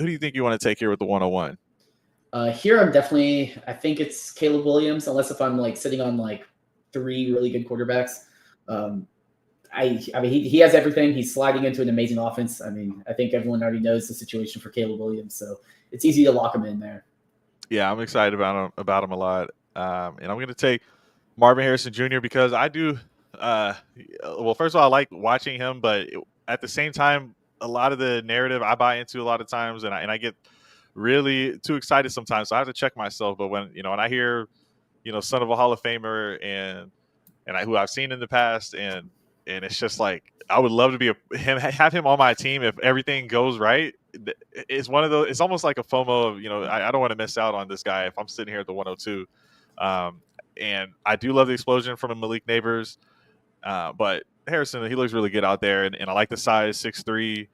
who do you think you want to take here with the 101? Here I think it's Caleb Williams, unless if I'm like sitting on like 3 really good quarterbacks. I mean, he has everything. He's sliding into an amazing offense. I mean, I think everyone already knows the situation for Caleb Williams, so it's easy to lock him in there. Yeah, I'm excited about him a lot, and I'm going to take Marvin Harrison Jr. because I do. Well, first of all, I like watching him, but at the same time, a lot of the narrative I buy into a lot of times, and I get really too excited sometimes. So I have to check myself. But when I hear son of a Hall of Famer and who I've seen in the past, and it's just like I would love to be have him on my team if everything goes right. It's one of those. It's almost like a FOMO of I don't want to miss out on this guy if I'm sitting here at the 102. And I do love the explosion from Malik Neighbors, but Harrison, he looks really good out there, and I like the size, 6'3",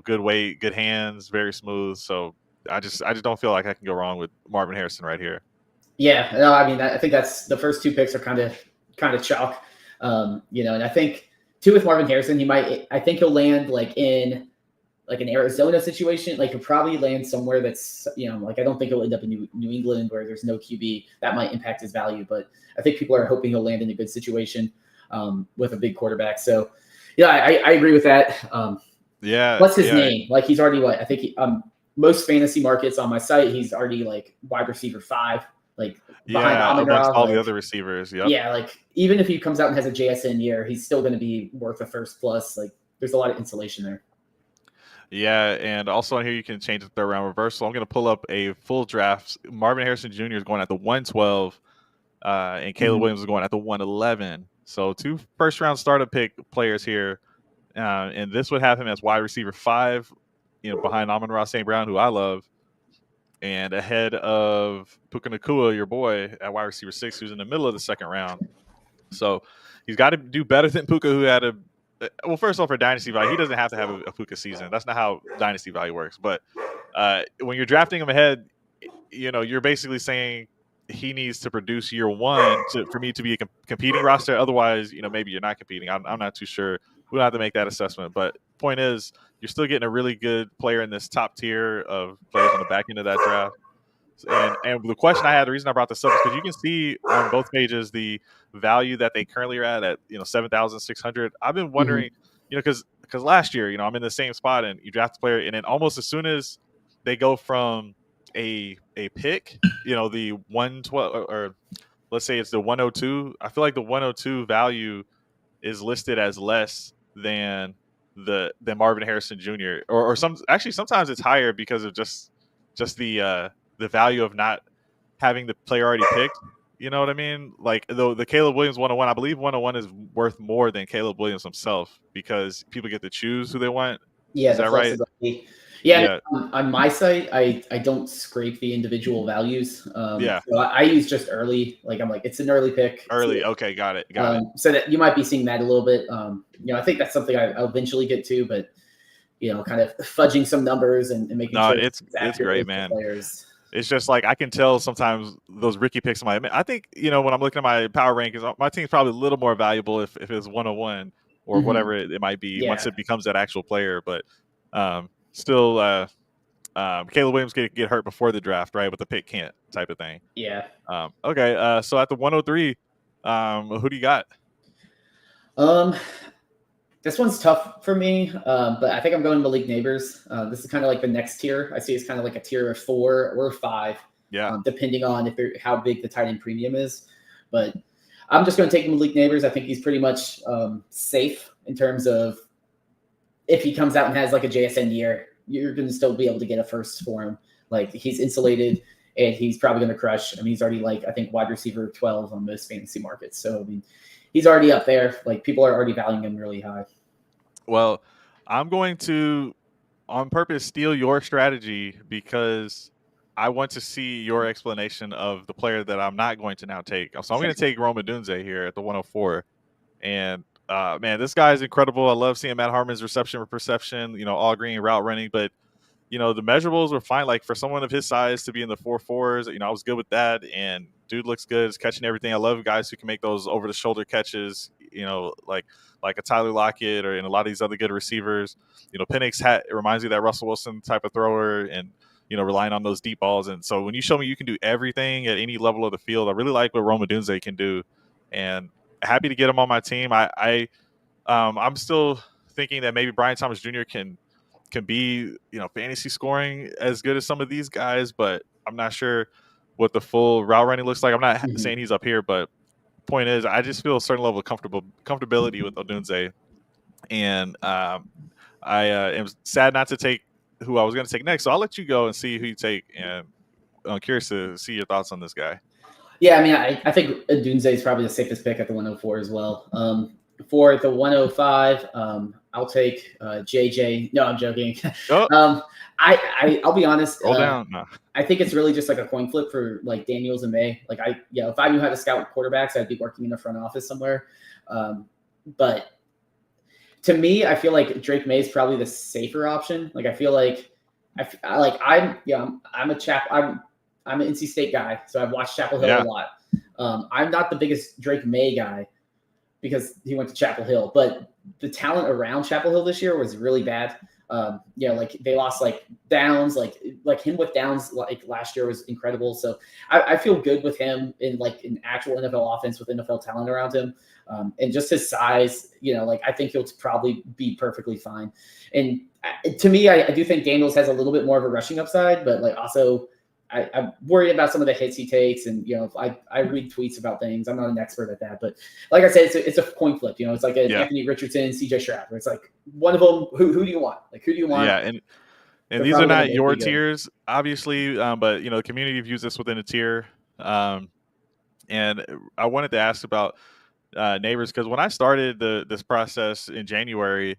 good weight, good hands, very smooth. So I just don't feel like I can go wrong with Marvin Harrison right here. Yeah, no, I mean, I think that's the first 2 picks are kind of chalk, and I think too with Marvin Harrison, I think he'll land like in like an Arizona situation. Like he'll probably land somewhere that's like I don't think he'll end up in New England where there's no QB. That might impact his value, but I think people are hoping he'll land in a good situation with a big quarterback. So yeah, I agree with that. Yeah. What's his name? Like he's already I think most fantasy markets on my site, he's already like wide receiver 5. Like behind amongst all the other receivers. Yep. Yeah, like even if he comes out and has a JSN year, he's still going to be worth a first plus. Like there's a lot of insulation there. Yeah, and also on here you can change the third round reversal. I'm going to pull up a full draft. Marvin Harrison Jr. is going at the 112, and Caleb Williams is going at the 111. So 2 first round startup pick players here, and this would have him as wide receiver 5, behind Amon-Ra St. Brown, who I love, and ahead of Puka Nacua, your boy, at wide receiver 6, who's in the middle of the second round. So he's got to do better than Puka, who had well, first off, for Dynasty value, he doesn't have to have a Puka season. That's not how Dynasty value works. But when you're drafting him ahead, you're basically saying he needs to produce year 1 for me to be a competing roster. Otherwise, maybe you're not competing. I'm not too sure. We don't have to make that assessment. But point is, you're still getting a really good player in this top tier of players on the back end of that draft. And the question I had, the reason I brought this up is because you can see on both pages the value that they currently are at 7,600. I've been wondering, because last year, I'm in the same spot, and you draft a player, and then almost as soon as they go from a pick, the 112 or let's say it's the 102, I feel like the 102 value is listed as less than Marvin Harrison Jr. or sometimes it's higher because of just the value of not having the player already picked. You know what I mean? Like the Caleb Williams 101, I believe 101 is worth more than Caleb Williams himself because people get to choose who they want. Yeah, is that right? Yeah. On my site, I don't scrape the individual values. So I use just early. Like I'm like, it's an early pick. Early, so, okay, got it. So that you might be seeing that a little bit. I think that's something I'll eventually get to, but kind of fudging some numbers and making sure it's great, man. Players. It's just like I can tell sometimes those Ricky picks. I think when I'm looking at my power rankings, my team's probably a little more valuable if it's 101 or whatever it might be once it becomes that actual player. But still, Caleb Williams can get hurt before the draft, right? But the pick can't, type of thing. Yeah. Okay. So at the 103, who do you got? This one's tough for me, but I think I'm going Malik Neighbors. This is kind of like the next tier. I see it's kind of like a tier of 4 or 5, depending on how big the tight end premium is. But I'm just going to take Malik Neighbors. I think he's pretty much safe in terms of if he comes out and has like a JSN year, you're going to still be able to get a first for him. Like he's insulated and he's probably going to crush. I mean, he's already I think wide receiver 12 on most fantasy markets. So, I mean, he's already up there. Like people are already valuing him really high. Well, I'm going to, on purpose, steal your strategy because I want to see your explanation of the player that I'm not going to now take. So I'm going to take Rome Odunze here at the 104. And, man, this guy is incredible. I love seeing Matt Harmon's reception perception, all green route running. But, the measurables were fine. Like for someone of his size to be in the 4.4s, I was good with that. And dude looks good. He's catching everything. I love guys who can make those over-the-shoulder catches. like a Tyler Lockett and a lot of these other good receivers. Penix it reminds me of that Russell Wilson type of thrower, and relying on those deep balls. And so when you show me you can do everything at any level of the field, I really like what Rome Odunze can do, and happy to get him on my team. I'm still thinking that maybe Brian Thomas Jr. can be, fantasy scoring as good as some of these guys, but I'm not sure what the full route running looks like. I'm not saying he's up here, but point is, I just feel a certain level of comfortability with Odunze, and I am sad not to take who I was going to take next. So I'll let you go and see who you take, and I'm curious to see your thoughts on this guy. Yeah, I mean, I think Odunze is probably the safest pick at the 104 as well. For the 105, I'll take JJ. No, I'm joking. Oh. I'll be honest. Roll down. No. I think it's really just like a coin flip for like Daniels and May. Like if I knew how to scout quarterbacks, I'd be working in the front office somewhere. But to me, I feel like Drake May is probably the safer option. Like I feel like I'm an NC State guy, so I've watched Chapel Hill a lot. I'm not the biggest Drake May guy because he went to Chapel Hill, but the talent around Chapel Hill this year was really bad. Like they lost like Downs, like him with Downs like last year was incredible. So I feel good with him in like an actual NFL offense with NFL talent around him. And just his size, I think he'll probably be perfectly fine. And to me, I do think Daniels has a little bit more of a rushing upside, but like also I'm worried about some of the hits he takes, and I read tweets about things. I'm not an expert at that, but like I said, it's a coin flip. It's like an Anthony Richardson, CJ Stroud, where it's like one of them. Who do you want? Like who do you want? Yeah, and these are not your tiers, obviously, but the community views this within a tier. And I wanted to ask about Neighbors, because when I started this process in January,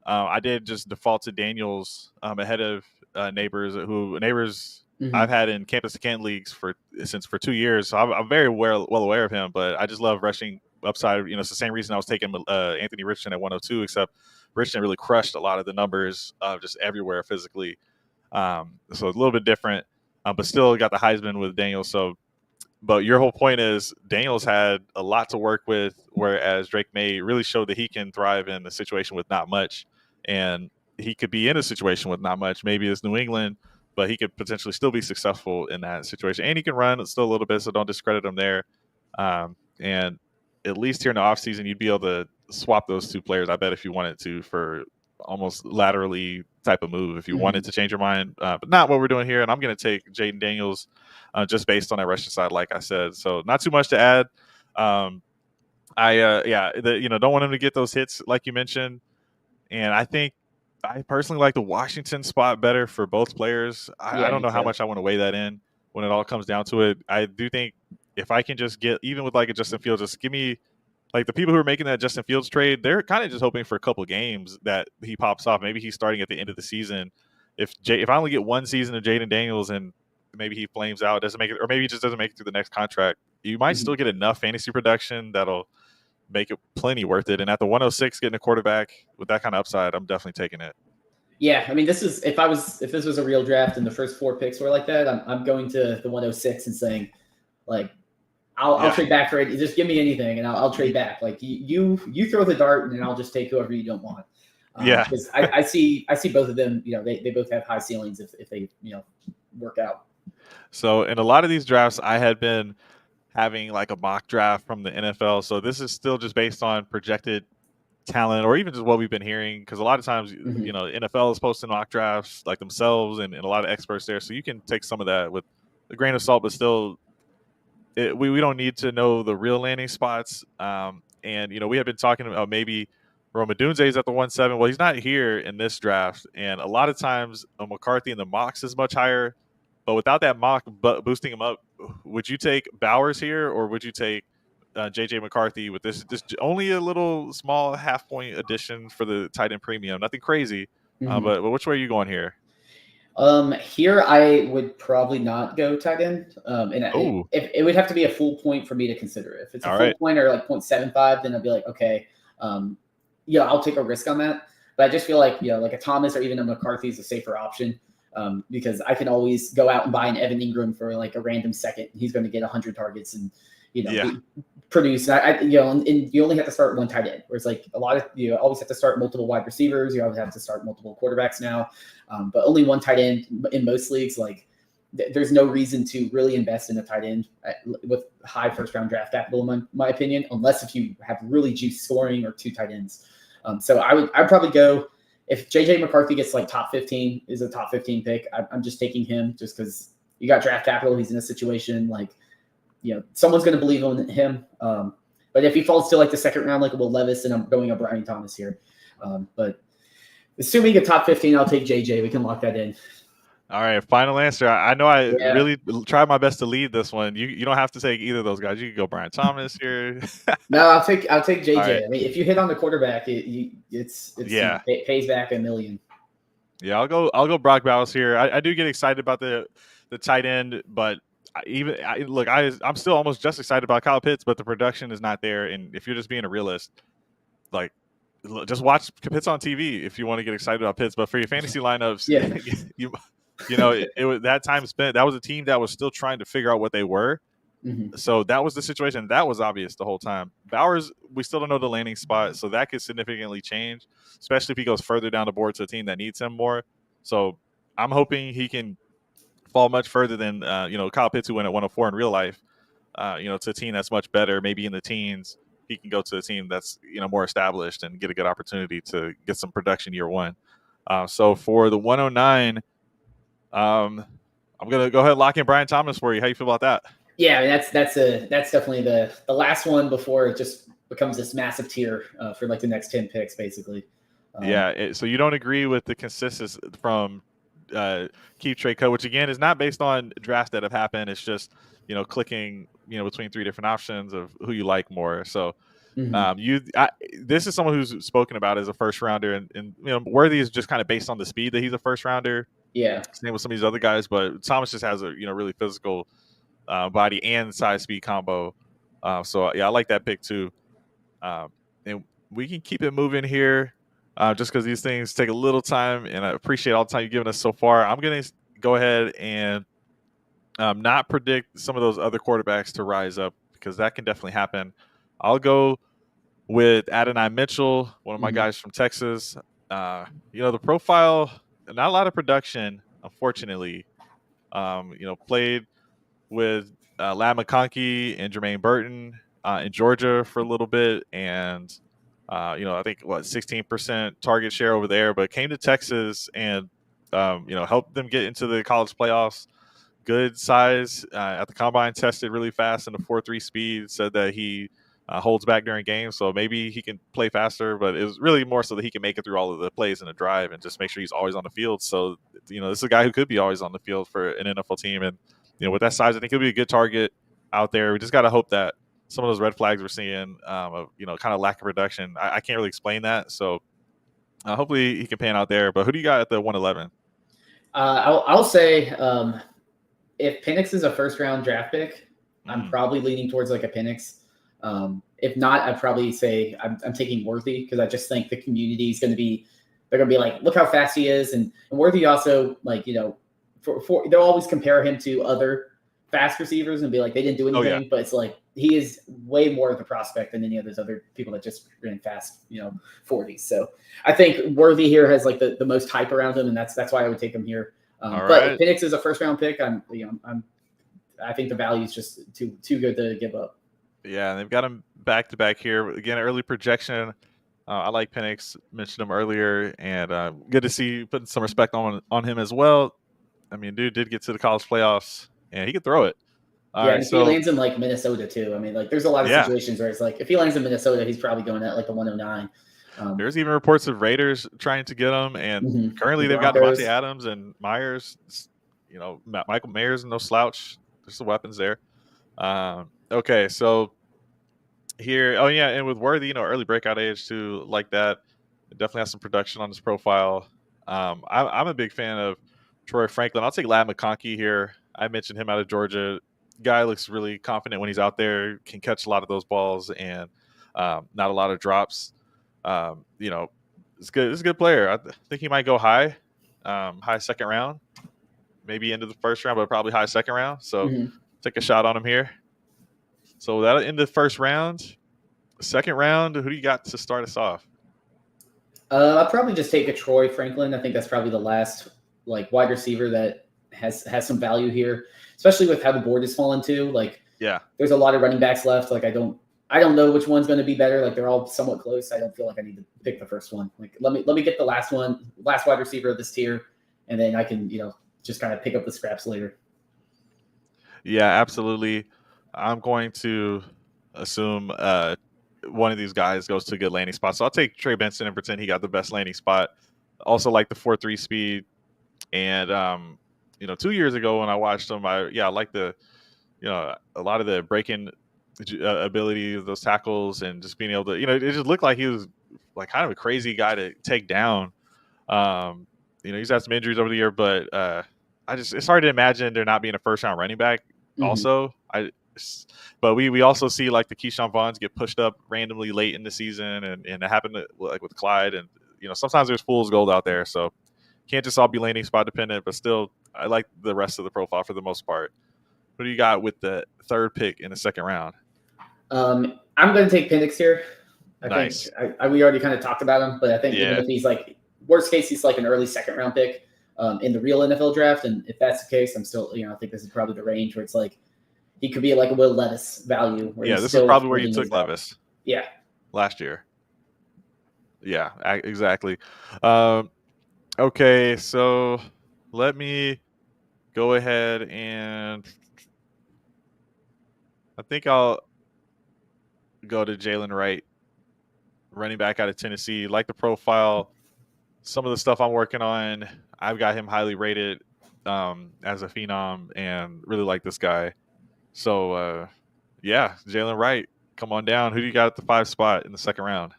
I did just default to Daniels ahead of Neighbors. I've had in campus to Kent leagues for 2 years, so I'm very well aware of him. But I just love rushing upside. It's the same reason I was taking Anthony Richardson at 102, except Richardson really crushed a lot of the numbers just everywhere physically. So it's a little bit different, but still got the Heisman with Daniels. So, but your whole point is Daniels had a lot to work with, whereas Drake May really showed that he can thrive in a situation with not much, and he could be in a situation with not much. Maybe it's New England, but he could potentially still be successful in that situation. And he can run still a little bit, so don't discredit him there. And at least here in the offseason, you'd be able to swap those two players, I bet, if you wanted to, for almost laterally type of move if you wanted to change your mind. But not what we're doing here. And I'm going to take Jaden Daniels just based on that rushing side, like I said. So not too much to add. Don't want him to get those hits like you mentioned. And I think I personally like the Washington spot better for both players. I don't know how much I want to weigh that in when it all comes down to it. I do think if I can just get, even with like a Justin Fields, just give me, like the people who are making that Justin Fields trade, they're kind of just hoping for a couple games that he pops off. Maybe he's starting at the end of the season. If I only get one season of Jaden Daniels and maybe he flames out, doesn't make it, or maybe he just doesn't make it through the next contract, you might still get enough fantasy production that'll make it plenty worth it. And at the 106, getting a quarterback with that kind of upside, I'm definitely taking it. Yeah, I mean, this is if this was a real draft and the first 4 picks were like that, I'm going to the 106 and saying, like, I'll trade back for it. Just give me anything, and I'll trade back. Like you throw the dart, and then I'll just take whoever you don't want. Because I see both of them. They both have high ceilings if they work out. So in a lot of these drafts, I had been having like a mock draft from the NFL. So this is still just based on projected talent, or even just what we've been hearing. Because a lot of times, NFL is posting mock drafts like themselves, and a lot of experts there. So you can take some of that with a grain of salt, but still. We don't need to know the real landing spots. And, we have been talking about maybe Rome Odunze is at the 1-7. Well, he's not here in this draft. And a lot of times McCarthy in the mocks is much higher. But without that mock boosting him up, would you take Bowers here, or would you take J.J. McCarthy with this only a little small half-point addition for the tight end premium? Nothing crazy. But which way are you going here? Here I would probably not go tight end. It would have to be a full point for me to consider it. If it's a full point or like 0.75, then I'd be like, okay, I'll take a risk on that. But I just feel like, like a Thomas or even a McCarthy is a safer option. Because I can always go out and buy an Evan Ingram for like a random second. He's going to get 100 targets, and produce. And you only have to start one tight end. Whereas like a lot of you always have to start multiple wide receivers. You always have to start multiple quarterbacks now, but only one tight end in most leagues. Like there's no reason to really invest in a tight end with high first round draft capital, in my opinion, unless if you have really juice scoring or 2 tight ends. So I'd probably go if JJ McCarthy gets like top 15 is a top 15 pick. I'm just taking him just because you got draft capital. He's in a situation like, someone's going to believe in him. But if he falls to like the second round, like Will Levis, and I'm going a Brian Thomas here. But assuming a top 15, I'll take JJ. We can lock that in. All right, final answer. I know I really tried my best to lead this one. You don't have to take either of those guys. You can go Brian Thomas here. No, I'll take JJ. Right. I mean, if you hit on the quarterback, it pays back $1 million. Yeah, I'll go Brock Bowers here. I do get excited about the tight end, but I'm still almost just excited about Kyle Pitts, but the production is not there. And if you're just being a realist, like just watch Pitts on TV if you want to get excited about Pitts. But for your fantasy lineups, it was that time spent. That was a team that was still trying to figure out what they were. Mm-hmm. So that was the situation. That was obvious the whole time. Bowers, we still don't know the landing spot, so that could significantly change, especially if he goes further down the board to a team that needs him more. So I'm hoping he can fall much further than Kyle Pitts, who went at 104 in real life. To a team that's much better, maybe in the teens. He can go to a team that's more established and get a good opportunity to get some production year one. So for the 109. I'm gonna go ahead and lock in Brian Thomas for you. How you feel about that? Yeah, I mean, that's definitely the last one before it just becomes this massive tier for like the next 10 picks, basically. So you don't agree with the consensus from Keep Trade Code, which again is not based on drafts that have happened. It's just clicking between 3 different options of who you like more. So this is someone who's spoken about as a first rounder, and Worthy is just kind of based on the speed that he's a first rounder. Yeah, same with some of these other guys, but Thomas just has a really physical body and size speed combo. So I like that pick too. And we can keep it moving here, just because these things take a little time, and I appreciate all the time you've given us so far. I'm gonna go ahead and not predict some of those other quarterbacks to rise up, because that can definitely happen. I'll go with Adonai Mitchell, one of my guys from Texas. The profile. Not a lot of production, unfortunately. Played with Ladd McConkey and Jermaine Burton in Georgia for a little bit, and I think 16% target share over there, but came to Texas and helped them get into the college playoffs. Good size at the combine, tested really fast in the 4.3 speed. Said that he holds back during games, so maybe he can play faster, but it was really more so that he can make it through all of the plays in a drive and just make sure he's always on the field. So, this is a guy who could be always on the field for an NFL team. And, with that size, I think he'll be a good target out there. We just got to hope that some of those red flags we're seeing, of, kind of lack of production, I can't really explain that. So hopefully he can pan out there. But who do you got at the 111? I'll say if Penix is a first round draft pick, I'm probably leaning towards like a Penix. If not, I'd probably say I'm taking Worthy, because I just think the community is going to be, they're going to be like, look how fast he is. And Worthy also, like, they'll always compare him to other fast receivers and be like, they didn't do anything. Oh, yeah. But it's like, he is way more of a prospect than any of those other people that just ran fast, 40s. So I think Worthy here has like the most hype around him. And that's why I would take him here. But if Penix is a first round pick, I think the value is just too good to give up. Yeah, and they've got him back to back here. Again, early projection. I like Penix, mentioned him earlier, and good to see you putting some respect on him as well. I mean, dude did get to the college playoffs, and he could throw it. And if he lands in like Minnesota too, I mean, like there's a lot of situations where it's like if he lands in Minnesota, he's probably going at like the 109. There's even reports of Raiders trying to get him, and currently they've got Devontae Adams and Myers. Michael Mayer's no slouch. There's some weapons there. Okay, so here, and with Worthy, early breakout age too, like that. It definitely has some production on his profile. I'm a big fan of Troy Franklin. I'll take Ladd McConkey here. I mentioned him out of Georgia. Guy looks really confident when he's out there, can catch a lot of those balls, and not a lot of drops. It's good. It's a good player. I think he might go high second round, maybe into the first round, but probably high second round. So take a shot on him here. So that'll end the first round. Second round, who do you got to start us off? I'll probably just take a Troy Franklin. I think that's probably the last like wide receiver that has some value here, especially with how the board has fallen too. Like, yeah, there's a lot of running backs left. Like, I don't know which one's going to be better. Like, they're all somewhat close. I don't feel like I need to pick the first one. Like, let me get the last wide receiver of this tier, and then I can just kind of pick up the scraps later. Yeah, absolutely. I'm going to assume one of these guys goes to a good landing spot. So I'll take Trey Benson and pretend he got the best landing spot. Also like the 4.3 speed. And 2 years ago when I watched him, I like the a lot of the breaking ability of those tackles and just being able to, it just looked like he was like kind of a crazy guy to take down. He's had some injuries over the year, but it's hard to imagine there not being a first round running back. Mm-hmm. Also, but we also see like the Keyshawn Vaughns get pushed up randomly late in the season, and it happened like with Clyde, and sometimes there's fool's gold out there, so can't just all be landing spot dependent. But still, I like the rest of the profile for the most part. What do you got with the third pick in the second round? I'm going to take Penix here. Nice. I think we already kind of talked about him, but I think even if he's like worst case, he's like an early second round pick in the real NFL draft, and if that's the case, I'm still I think this is probably the range where it's like he could be like a Will Levis value. This is probably where you took Levis. Yeah. Last year. Yeah, exactly. Okay, so let me go ahead and I think I'll go to Jalen Wright, running back out of Tennessee. Like the profile, some of the stuff I'm working on, I've got him highly rated as a phenom and really like this guy. So, Jalen Wright, come on down. Who do you got at the 5 spot in the second round?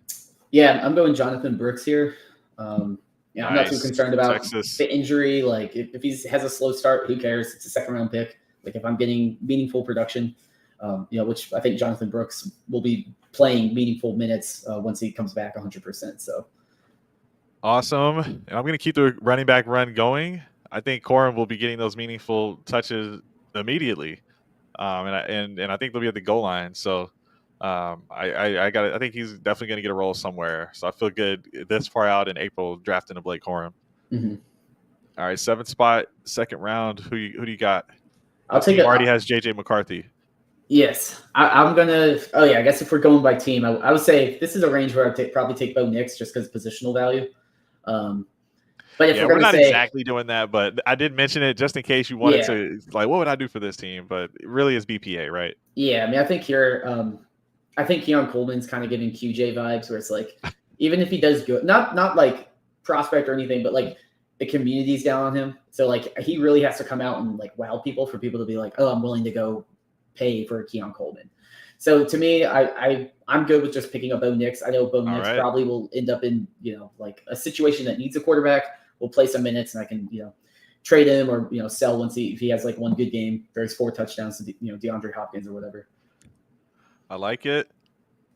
Yeah, I'm going Jonathan Brooks here. I'm not too concerned about Texas. The injury. Like, if he has a slow start, who cares? It's a second round pick. Like, if I'm getting meaningful production, which I think Jonathan Brooks will be playing meaningful minutes once he comes back 100%. So awesome. And I'm going to keep the running back run going. I think Corum will be getting those meaningful touches immediately. And I think they'll be at the goal line. So I think he's definitely going to get a role somewhere. So I feel good this far out in April drafting a Blake Corum. Mm-hmm. All right, 7th spot, second round. Who do you got? I'll take it. Already has JJ McCarthy. Yes, I'm gonna. Oh yeah, I guess if we're going by team, I would say this is a range where I'd probably take Bo Nix just because positional value. But if we're not exactly doing that, but I did mention it just in case you wanted to. Like, what would I do for this team? But it really is BPA, right? Yeah, I mean, I think here, I think Keon Coleman's kind of giving QJ vibes, where it's like, even if he does good, not like prospect or anything, but like the community's down on him, so like he really has to come out and like wow people for people to be like, oh, I'm willing to go pay for Keon Coleman. So to me, I'm good with just picking up Bo Nix. I know Bo Nix probably will end up in like a situation that needs a quarterback. We'll play some minutes, and I can trade him or sell once if he has like one good game. There's 4 touchdowns to DeAndre Hopkins or whatever. I like it.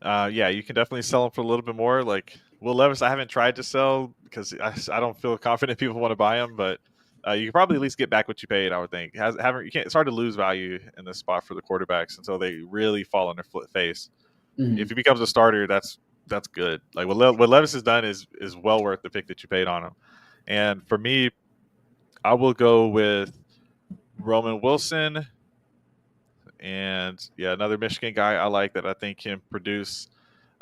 You can definitely sell him for a little bit more. Like Will Levis, I haven't tried to sell because I don't feel confident people want to buy him, but you can probably at least get back what you paid. I would think. It's hard to lose value in this spot for the quarterbacks until they really fall on their face. Mm-hmm. If he becomes a starter, that's good. Like what Levis has done is well worth the pick that you paid on him. And for me, I will go with Roman Wilson. And another Michigan guy I like that I think can produce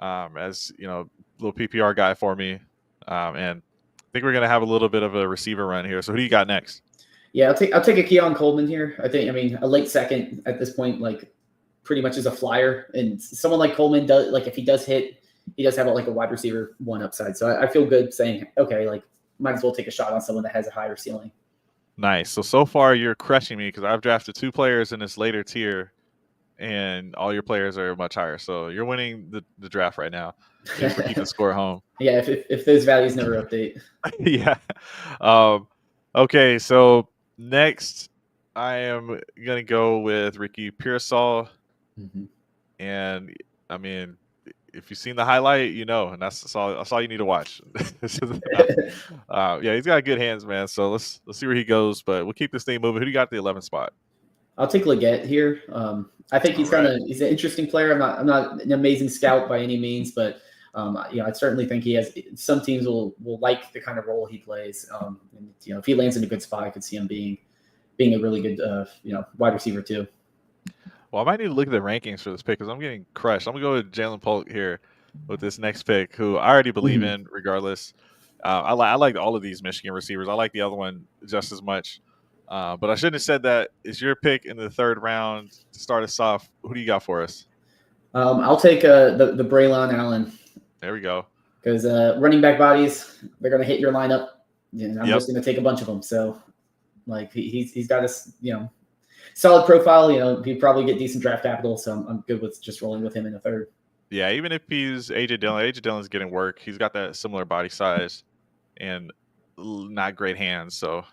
as little PPR guy for me. And I think we're gonna have a little bit of a receiver run here. So who do you got next? Yeah, I'll take a Keon Coleman here. I mean a late second at this point, like pretty much is a flyer. And someone like Coleman does, like if he does hit, he does have like a wide receiver 1 upside. So I feel good saying, okay, like might as well take a shot on someone that has a higher ceiling. Nice. So far you're crushing me because I've drafted 2 players in this later tier, and all your players are much higher. So you're winning the draft right now. If we keep the score home. Yeah, if those values never update. Yeah. Okay, so next I am gonna go with Ricky Pearsall. Mm-hmm. And I mean, if you've seen the highlight, and that's all you need to watch. He's got good hands, man. So let's see where he goes, but we'll keep this thing moving. Who do you got at the 11th spot? I'll take Leggett here. I think he's he's an interesting player. I'm not an amazing scout by any means, but I certainly think he has. Some teams will like the kind of role he plays. And, if he lands in a good spot, I could see him being a really good wide receiver too. Well, I might need to look at the rankings for this pick because I'm getting crushed. I'm gonna go with Jalen Polk here with this next pick, who I already believe in regardless. I like all of these Michigan receivers. I like the other one just as much. But I shouldn't have said that. It's your pick in the third round to start us off. Who do you got for us? I'll take the Braelon Allen. There we go. Because running back bodies, they're going to hit your lineup. And I'm just going to take a bunch of them. So, like, he's got a solid profile. He'd probably get decent draft capital. So I'm good with just rolling with him in the third. Yeah, even if he's AJ Dillon's getting work. He's got that similar body size and not great hands. So,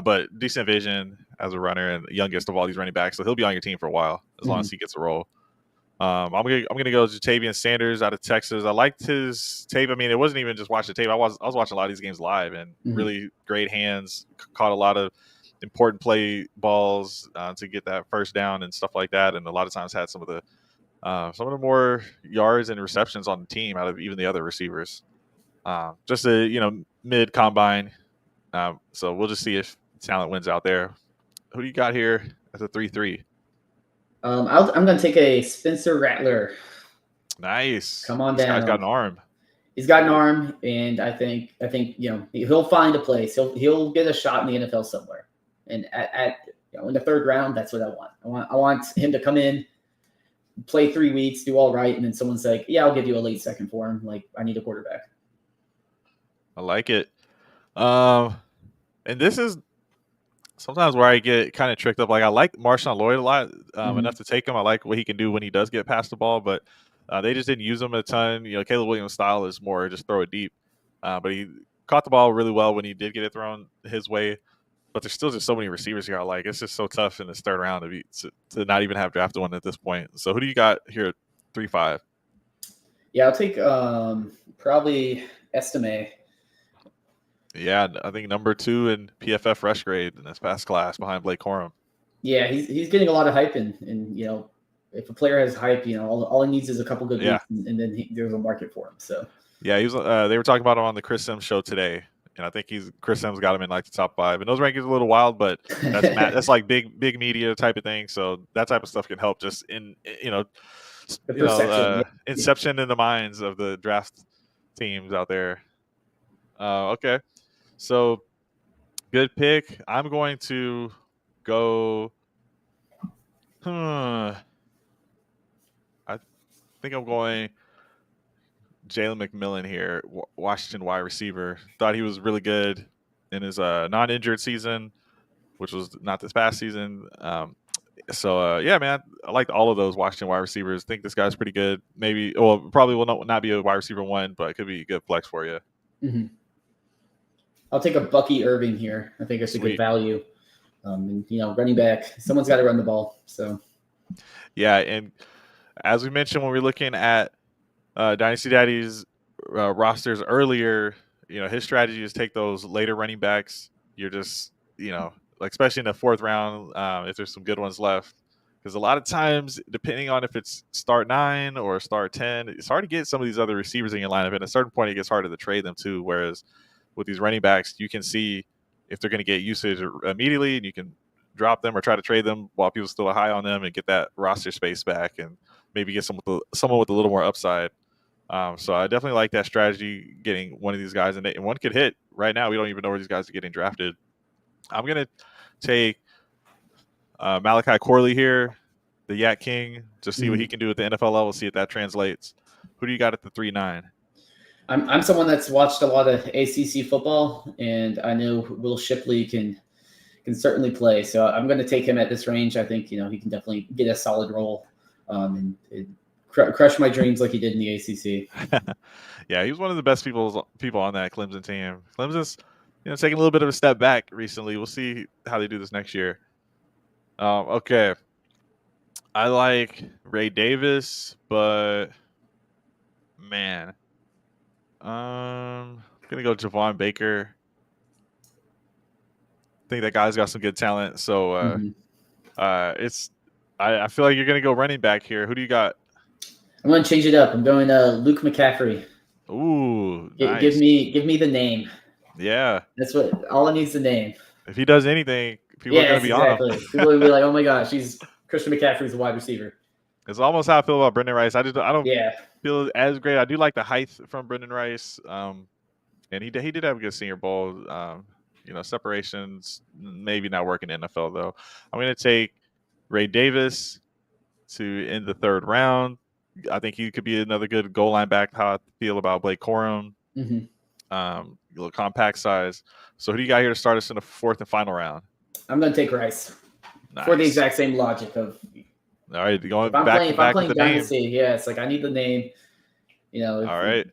but decent vision as a runner and youngest of all these running backs. So he'll be on your team for a while as long as he gets a role. I'm gonna go Jatavian Sanders out of Texas. I liked his tape. I mean, it wasn't even just watching the tape. I was watching a lot of these games live and really great hands. Caught a lot of important play balls to get that first down and stuff like that. And a lot of times had some of the more yards and receptions on the team out of even the other receivers. Just a mid combine. So we'll just see if talent wins out there. Who do you got here as a 3-3? I'm going to take a Spencer Rattler. Nice. Come on this down. Guy's got an arm. He's got an arm, and I think he'll find a place. He'll get a shot in the NFL somewhere. And in the third round, that's what I want. I want him to come in, play 3 weeks, do all right, and then someone's like, "Yeah, I'll give you a late second for him. Like, I need a quarterback." I like it. And this is sometimes where I get kind of tricked up. Like, I like Marshawn Lloyd a lot, enough to take him. I like what he can do when he does get past the ball, but they just didn't use him a ton. Caleb Williams' style is more just throw it deep. But he caught the ball really well when he did get it thrown his way. But there's still just so many receivers here. It's just so tough in this third round to not even have drafted one at this point. So who do you got here at 3-5? Yeah, I'll take probably Estime. Yeah, I think number 2 in PFF rush grade in this past class behind Blake Corum. Yeah, he's getting a lot of hype, and if a player has hype, all he needs is a couple good weeks, and then there's a market for him. So yeah, he was. They were talking about him on the Chris Sims show today, and I think Chris Sims got him in like the top 5. And those rankings are a little wild, but that's like big media type of thing. So that type of stuff can help just in inception in the minds of the draft teams out there. Okay, so good pick. I'm going to go. I think I'm going Jalen McMillan here, Washington wide receiver. Thought he was really good in his non-injured season, which was not this past season. Yeah, man, I liked all of those Washington wide receivers. Think this guy's pretty good. Maybe, probably will not be a wide receiver 1, but it could be a good flex for you. Mm-hmm. I'll take a Bucky Irving here. I think it's a good value. Running back, someone's got to run the ball. So, yeah, and as we mentioned when we were looking at Dynasty Daddy's rosters earlier, his strategy is take those later running backs. You're just, especially in the 4th round, if there's some good ones left. Because a lot of times, depending on if it's start 9 or start 10, it's hard to get some of these other receivers in your lineup. At a certain point, it gets harder to trade them too. Whereas with these running backs, you can see if they're going to get usage immediately, and you can drop them or try to trade them while people still are high on them and get that roster space back and maybe get someone with a little more upside. So I definitely like that strategy, getting one of these guys, and one could hit right now. We don't even know where these guys are getting drafted. I'm going to take Malachi Corley here, the Yak King, to see what he can do at the NFL level, see if that translates. Who do you got at the 3-9? I'm someone that's watched a lot of ACC football, and I know Will Shipley can certainly play. So I'm going to take him at this range. I think he can definitely get a solid role and crush my dreams like he did in the ACC. Yeah, he was one of the best people on that Clemson team. Clemson's taking a little bit of a step back recently. We'll see how they do this next year. Okay, I like Ray Davis, but man, I'm gonna go Javon Baker. I think that guy's got some good talent. So It's I feel like you're gonna go running back here. Who do you got? I'm going to change it up. I'm going Luke McCaffrey. Ooh, Give nice. me the name. Yeah. That's what all I need is the name. If he does anything, people are gonna Yes, be on him. exactly. People will be like, "Oh my gosh, Christian McCaffrey's a wide receiver." It's almost how I feel about Brenden Rice. I don't Yeah. feel as great. I do like the height from Brenden Rice. And he did have a good Senior Bowl. Separations maybe not working in NFL though. I'm gonna take Ray Davis to end the third round. I think he could be another good goal line back. How I feel about Blake Corum. Little compact size. So who do you got here to start us in the fourth and final round? I'm going to take Rice. Nice. For the exact same logic of. All right, going if I'm back playing, to back with the Dynasty, name. yeah, it's like I need the name. All right.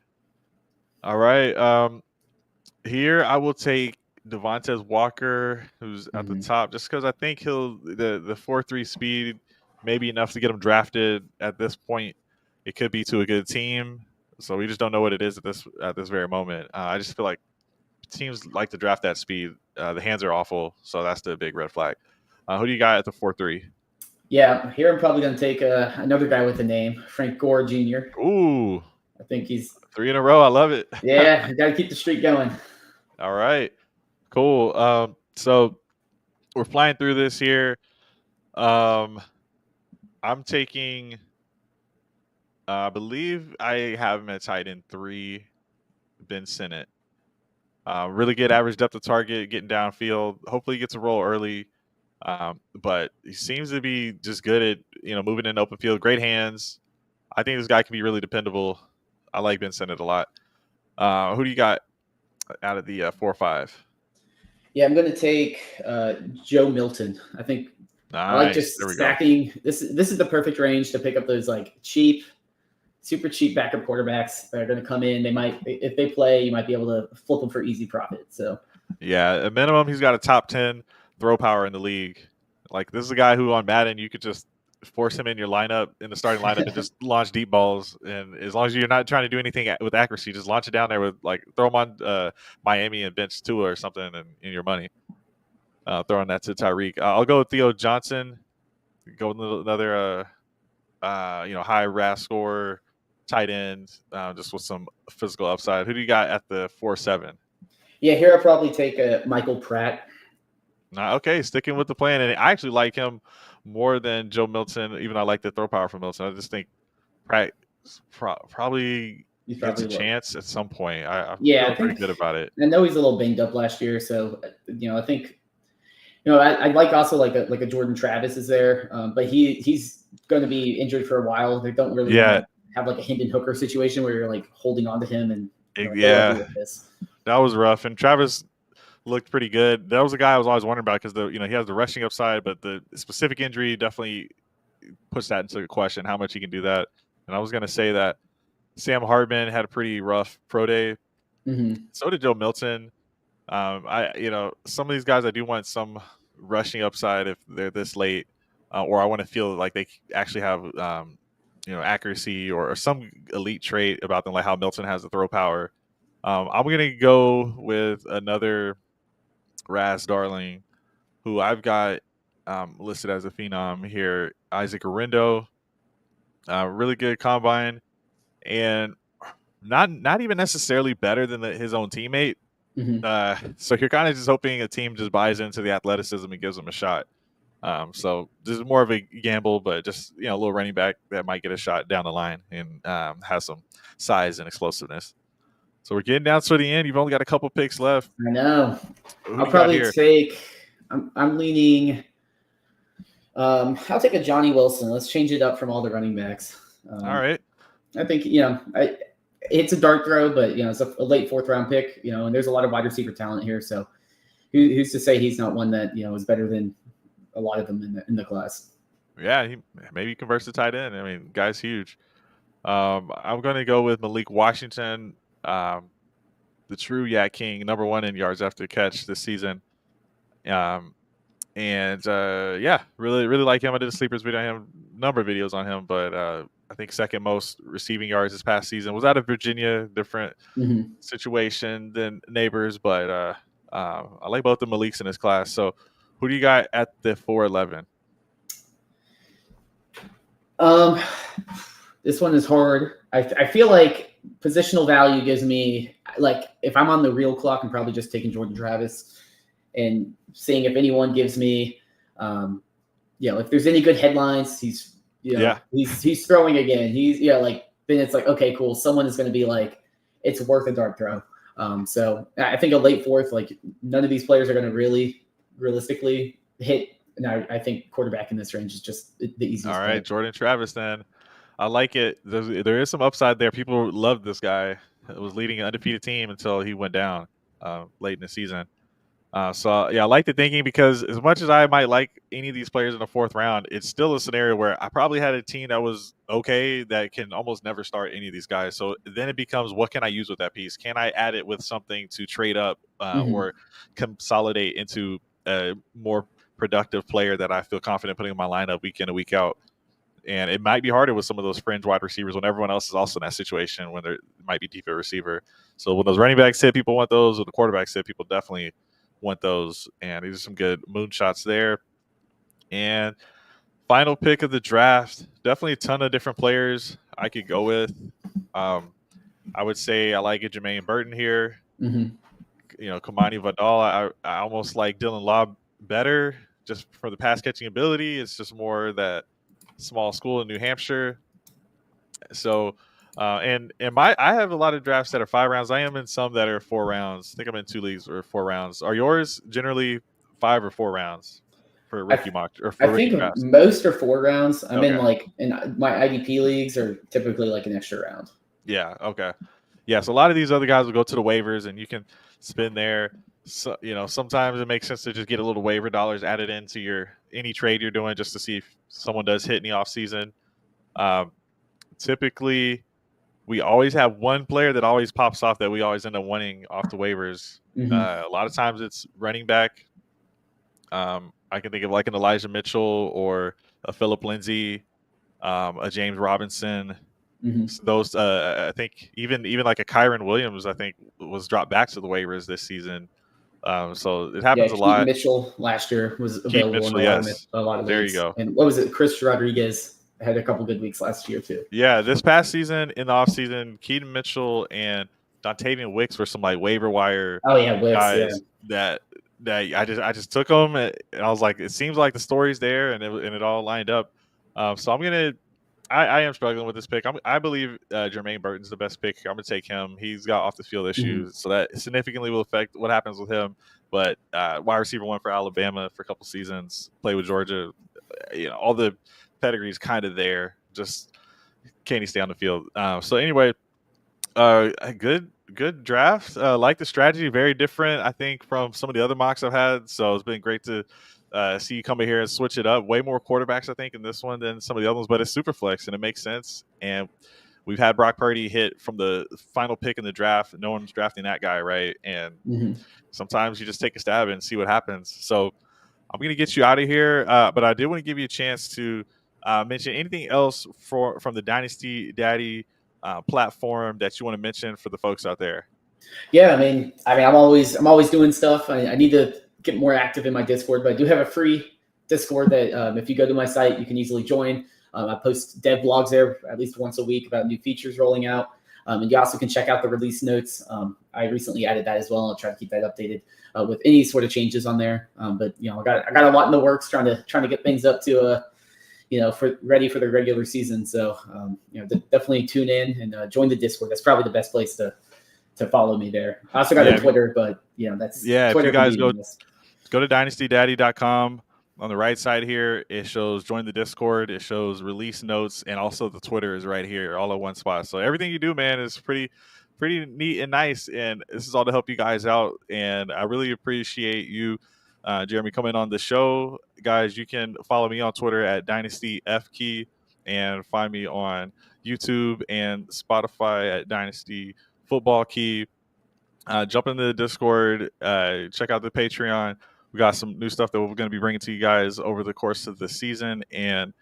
Here I will take Devontae Walker, who's at the top, just because I think he'll the 4.3 speed may be enough to get him drafted at this point. It could be to a good team, so we just don't know what it is at this very moment. I just feel like teams like to draft that speed. The hands are awful, so that's the big red flag. Who do you got at the 4.3? Yeah, here I'm probably going to take another guy with a name, Frank Gore Jr. Ooh, I think he's 3 in a row. I love it. Yeah, got to keep the streak going. All right, cool. So we're flying through this here. I'm taking. I believe I have him at tight end 3, Ben Sinnott. Really good average depth of target, getting downfield. Hopefully, he gets a roll early. But he seems to be just good at moving in open field. Great hands. I think this guy can be really dependable. I like Ben Sinnott a lot. Who do you got out of the 4-5? Yeah, I'm going to take Joe Milton. I think nice. I like just stacking. This is the perfect range to pick up those like super cheap backup quarterbacks that are going to come in. They might, if they play, you might be able to flip them for easy profit. So yeah, at minimum, he's got a top 10 throw power in the league. Like, this is a guy who on Madden you could just force him in your lineup, in the starting lineup, and just launch deep balls. And as long as you're not trying to do anything with accuracy, just launch it down there with throw him on Miami and bench Tua or something, and in your money. Throwing that to Tyreek. I'll go with Theo Johnson. Go with another high RAS score tight end, just with some physical upside. Who do you got at the 4-7? Yeah, here I'll probably take Michael Pratt. Okay, sticking with the plan. And I actually like him more than Joe Milton, even though I like the throw power from Milton. I just think Pratt probably gets a chance at some point. I feel pretty good about it. I know he's a little banged up last year, so I think I like also like a Jordan Travis is there, but he's going to be injured for a while. They don't really have like a Hendon Hooker situation where you're like holding on to him and that was rough. And Travis looked pretty good. That was a guy I was always wondering about because he has the rushing upside, but the specific injury definitely puts that into question how much he can do that. And I was going to say that Sam Hartman had a pretty rough pro day. So did Joe Milton. Some of these guys I do want some rushing upside if they're this late, or I want to feel like they actually have accuracy or some elite trait about them, like how Milton has the throw power. I'm gonna go with another Raz darling, who I've got listed as a phenom here, Isaac Orindo. Really good combine, and not even necessarily better than his own teammate. So you're kind of just hoping a team just buys into the athleticism and gives them a shot. So this is more of a gamble, but just a little running back that might get a shot down the line and has some size and explosiveness. So we're getting down to the end. You've only got a couple picks left. I know. I'll probably take. I'm leaning. I'll take a Johnny Wilson. Let's change it up from all the running backs. All right. I think it's a dart throw, but it's a late 4th round pick. And there's a lot of wide receiver talent here. So who's to say he's not one that is better than a lot of them in the class? Yeah, he maybe converts to tight end. I mean, guy's huge. I'm going to go with Malik Washington, the true Yak King, number 1 in yards after catch this season. Really like him. I did a sleepers video on him, number of videos on him, but I think second most receiving yards this past season. Was out of Virginia, different situation than neighbors, but I like both the Maliks in this class. So who do you got at the 4-11? This one is hard. I feel like positional value gives me, like, if I'm on the real clock, I'm probably just taking Jordan Travis and seeing if anyone gives me, if there's any good headlines, he's throwing again. Then it's like, okay, cool. Someone is going to be like, it's worth a dart throw. So I think a late fourth, like, none of these players are going to really realistically hit. And I think quarterback in this range is just the easiest. All right, Jordan Travis then. I like it. There is some upside there. People love this guy. It was leading an undefeated team until he went down late in the season. So I like the thinking, because as much as I might like any of these players in the fourth round, it's still a scenario where I probably had a team that was okay that can almost never start any of these guys. So then it becomes, what can I use with that piece? Can I add it with something to trade up or consolidate into a more productive player that I feel confident putting in my lineup week in and week out? And it might be harder with some of those fringe wide receivers when everyone else is also in that situation when there might be deep at receiver. So when those running backs hit, people want those. When the quarterbacks hit, people definitely want those. And these are some good moonshots there. And final pick of the draft, definitely a ton of different players I could go with. I would say I like it, Jermaine Burton here. Kamani Vidal. I almost like Dylan Law better just for the pass catching ability. It's just more that small school in New Hampshire. So I have a lot of drafts that are 5 rounds. I am in some that are 4 rounds. I think I'm in 2 leagues or 4 rounds. Are yours generally 5 or 4 rounds for rookie mock or for rookie drafts? Most are 4 rounds. I'm in my IDP leagues are typically like an extra round. Yeah. Okay. Yeah. So a lot of these other guys will go to the waivers and you can spin there. So, sometimes it makes sense to just get a little waiver dollars added into any trade you're doing just to see if someone does hit in the offseason. Typically, we always have one player that always pops off that we always end up winning off the waivers. A lot of times it's running back. I can think of like an Elijah Mitchell or a Phillip Lindsay, a James Robinson. Those, I think, even like a Kyron Williams, I think, was dropped back to the waivers this season. So it happens a lot. Mitchell last year was available in a lot of leagues. There you go. And what was it? Chris Rodriguez had a couple good weeks last year too. Yeah, this past season in the offseason, Keaton Mitchell and Dontavian Wicks were some like waiver wire guys that I just took them and I was like, it seems like the story's there and it all lined up. So I am struggling with this pick. I believe Jermaine Burton's the best pick. I'm gonna take him. He's got off the field issues, so that significantly will affect what happens with him. But wide receiver 1 for Alabama for a couple seasons, play with Georgia. All the pedigree's kind of there. Just can he stay on the field? So anyway, a good draft. Like the strategy, very different, I think, from some of the other mocks I've had. So it's been great to see you come in here and switch it up. Way more quarterbacks, I think, in this one than some of the other ones, but it's super flex and it makes sense. And we've had Brock Purdy hit from the final pick in the draft. No one's drafting that guy, right? And sometimes you just take a stab and see what happens. So I'm going to get you out of here, but I did want to give you a chance to mention anything else from the Dynasty Daddy platform that you want to mention for the folks out there. Yeah, I mean, I'm always doing stuff. I need to get more active in my Discord, but I do have a free Discord that if you go to my site, you can easily join. I post dev blogs there at least once a week about new features rolling out. And you also can check out the release notes. I recently added that as well. I'll try to keep that updated with any sort of changes on there. But I got a lot in the works trying to get things up to ready for the regular season. So definitely tune in and join the Discord. That's probably the best place to follow me there. I also got a Twitter, but that's Twitter. If you guys go to DynastyDaddy.com. On the right side here, it shows join the Discord. It shows release notes, and also the Twitter is right here, all at one spot. So everything you do, man, is pretty neat and nice. And this is all to help you guys out. And I really appreciate you, Jeremy, coming on the show. Guys, you can follow me on Twitter at DynastyFF and find me on YouTube and Spotify at Dynasty Football Key. Jump into the Discord. Check out the Patreon. We got some new stuff that we're going to be bringing to you guys over the course of the season, and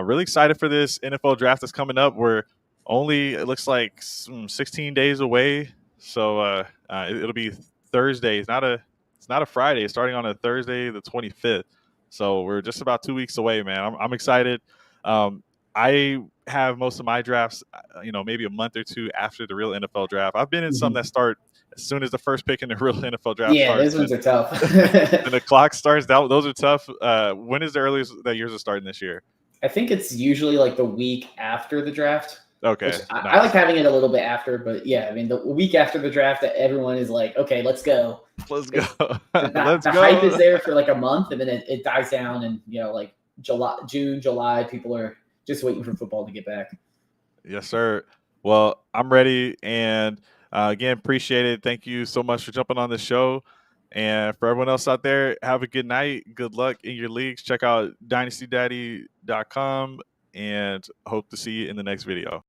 really excited for this NFL draft that's coming up. We're only, it looks like, 16 days away, so it'll be Thursday. It's not a Friday. It's starting on a Thursday, the 25th. So we're just about 2 weeks away, man. I'm excited. I I have most of my drafts, maybe a month or two after the real NFL draft. I've been in some that start as soon as the first pick in the real NFL draft starts. Those ones are tough. And the clock starts. Those are tough. When is the earliest that yours are starting this year? I think it's usually like the week after the draft. Okay. Nice. I like having it a little bit after, but yeah, I mean, the week after the draft, everyone is like, okay, let's go. Let's go. The hype is there for like a month, and then it dies down, and like June, July, people are just waiting for football to get back. Yes, sir. Well, I'm ready, and again, appreciate it. Thank you so much for jumping on the show. And for everyone else out there, have a good night. Good luck in your leagues. Check out DynastyDaddy.com, and hope to see you in the next video.